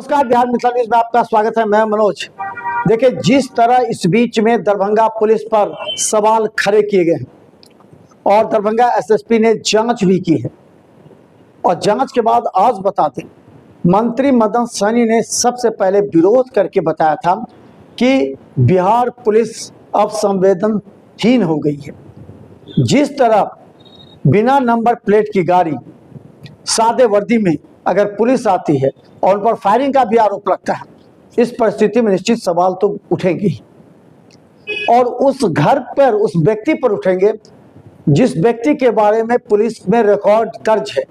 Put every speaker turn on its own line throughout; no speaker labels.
नमस्कार, बिहार मिथिला न्यूज में आपका स्वागत है। मैं मनोज। देखिए, जिस तरह इस बीच में दरभंगा पुलिस पर सवाल खड़े किए गए हैं और दरभंगा एसएसपी ने जांच भी की है और जांच के बाद आज बताते हैं, मंत्री मदन सहनी ने सबसे पहले विरोध करके बताया था कि बिहार पुलिस अब संवेदनहीन हो गई है। जिस तरह बिना नंबर प्लेट की गाड़ी सादे वर्दी में अगर पुलिस आती है और उन पर फायरिंग का भी आरोप लगता है, इस परिस्थिति में निश्चित सवाल तो उठेंगे ही और उस घर पर, उस व्यक्ति पर उठेंगे जिस व्यक्ति के बारे में पुलिस में रिकॉर्ड दर्ज है।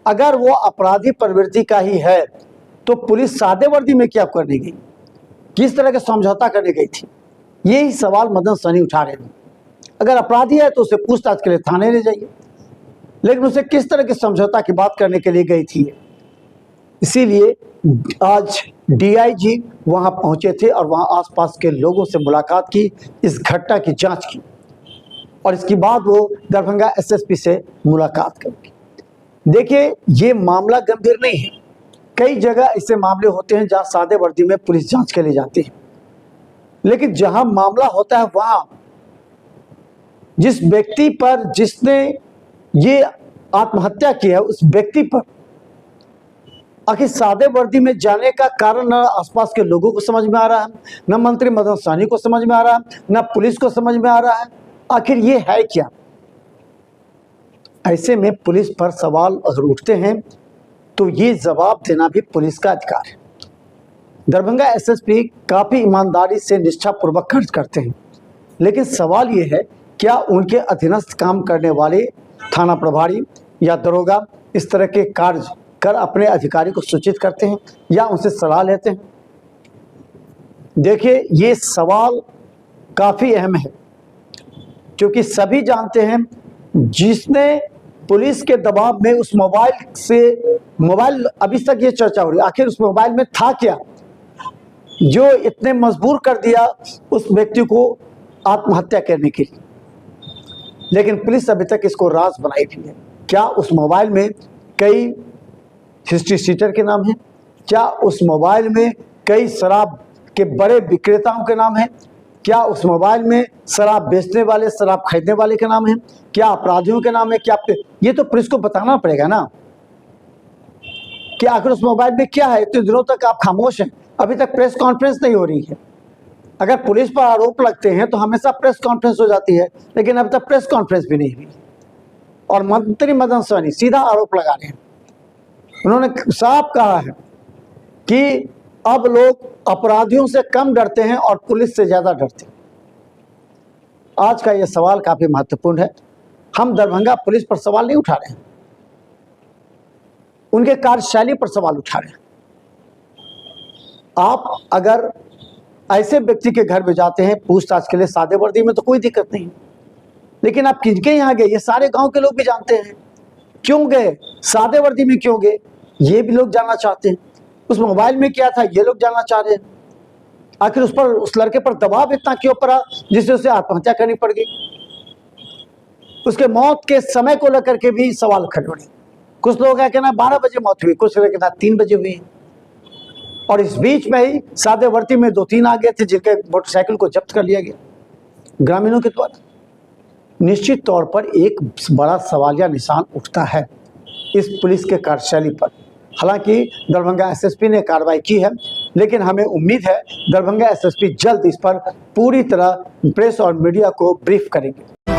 अगर वो अपराधी प्रवृत्ति का ही है तो पुलिस सादे वर्दी में क्या करने गई, किस तरह का समझौता करने गई थी, यही सवाल मदन सहनी उठा रहे हैं। अगर अपराधी है तो उसे पूछताछ के लिए थाने ले जाइए, लेकिन उसे किस तरह के समझौता की बात करने के लिए गई थी। इसीलिए आज डीआईजी वहां पहुंचे थे और वहां आसपास के लोगों से मुलाकात की, इस घटना की जांच की और इसके बाद वो दरभंगा एसएसपी से मुलाकात करेंगे। देखिए, ये मामला गंभीर नहीं है। कई जगह ऐसे मामले होते हैं जहां सादे वर्दी में पुलिस जांच के लिए जाती है, लेकिन जहां मामला होता है वहां जिस व्यक्ति पर, जिसने ये आत्महत्या की है, उस व्यक्ति पर आखिर सादे वर्दी में जाने का कारण न आसपास के लोगों को समझ में आ रहा है, न मंत्री मदन सहनी को समझ में आ रहा है, न पुलिस को समझ में आ रहा है। आखिर ये है क्या? ऐसे में पुलिस पर सवाल अगर उठते हैं तो ये जवाब देना भी पुलिस का अधिकार है। दरभंगा एसएसपी काफी ईमानदारी से निष्ठापूर्वक कार्य करते हैं, लेकिन सवाल ये है, क्या उनके अधीनस्थ काम करने वाले थाना प्रभारी या दरोगा इस तरह के कार्य कर अपने अधिकारी को सूचित करते हैं या उनसे सलाह लेते हैं? देखिए, ये सवाल काफ़ी अहम है, क्योंकि सभी जानते हैं जिसने पुलिस के दबाव में उस मोबाइल अभी तक ये चर्चा हो रही है, आखिर उस मोबाइल में था क्या जो इतने मजबूर कर दिया उस व्यक्ति को आत्महत्या करने के लिए। लेकिन पुलिस अभी तक इसको राज बनाई हुई है। क्या उस मोबाइल में कई हिस्ट्री सीटर के नाम हैं? क्या उस मोबाइल में कई शराब के बड़े विक्रेताओं के नाम हैं? क्या उस मोबाइल में शराब बेचने वाले, शराब खरीदने वाले के नाम हैं? क्या अपराधियों के नाम है? क्या ये तो पुलिस को बताना पड़ेगा ना कि आखिर उस मोबाइल में क्या है। इतने दिनों तक आप खामोश हैं, अभी तक प्रेस कॉन्फ्रेंस नहीं हो रही है। अगर पुलिस पर आरोप लगते हैं तो हमेशा प्रेस कॉन्फ्रेंस हो जाती है, लेकिन अब तक प्रेस कॉन्फ्रेंस भी नहीं हुई और मंत्री मदन सहनी सीधा आरोप लगा रहे हैं। उन्होंने साफ कहा है कि अब लोग अपराधियों से कम डरते हैं और पुलिस से ज्यादा डरते हैं। आज का यह सवाल काफी महत्वपूर्ण है। हम दरभंगा पुलिस पर सवाल नहीं उठा रहे हैं, उनके कार्यशैली पर सवाल उठा रहे हैं। आप अगर ऐसे व्यक्ति के घर में जाते हैं पूछताछ के लिए सादे वर्दी में तो कोई दिक्कत नहीं, लेकिन आप किनके यहाँ गए ये सारे गांव के लोग भी जानते हैं। क्यों गए, सादे वर्दी में क्यों गए, ये भी लोग जानना चाहते हैं। उस मोबाइल में क्या था ये लोग जानना चाह रहे हैं। आखिर उस लड़के पर दबाव इतना क्यों पड़ा जिससे उसे आत्महत्या करनी पड़ गई। उसके मौत के समय को लेकर के भी सवाल खड़े हो रहे। कुछ लोग का कहना 12 बजे मौत हुई, कुछ लोग कहना 3 बजे हुई, और इस बीच में ही सादे वर्दी में 2-3 आ गए थे जिनके मोटरसाइकिल को जब्त कर लिया गया ग्रामीणों के द्वारा। निश्चित तौर पर एक बड़ा सवालिया निशान उठता है इस पुलिस के कार्यशैली पर। हालांकि दरभंगा एसएसपी ने कार्रवाई की है, लेकिन हमें उम्मीद है दरभंगा एसएसपी जल्द इस पर पूरी तरह प्रेस और मीडिया को ब्रीफ करेंगे।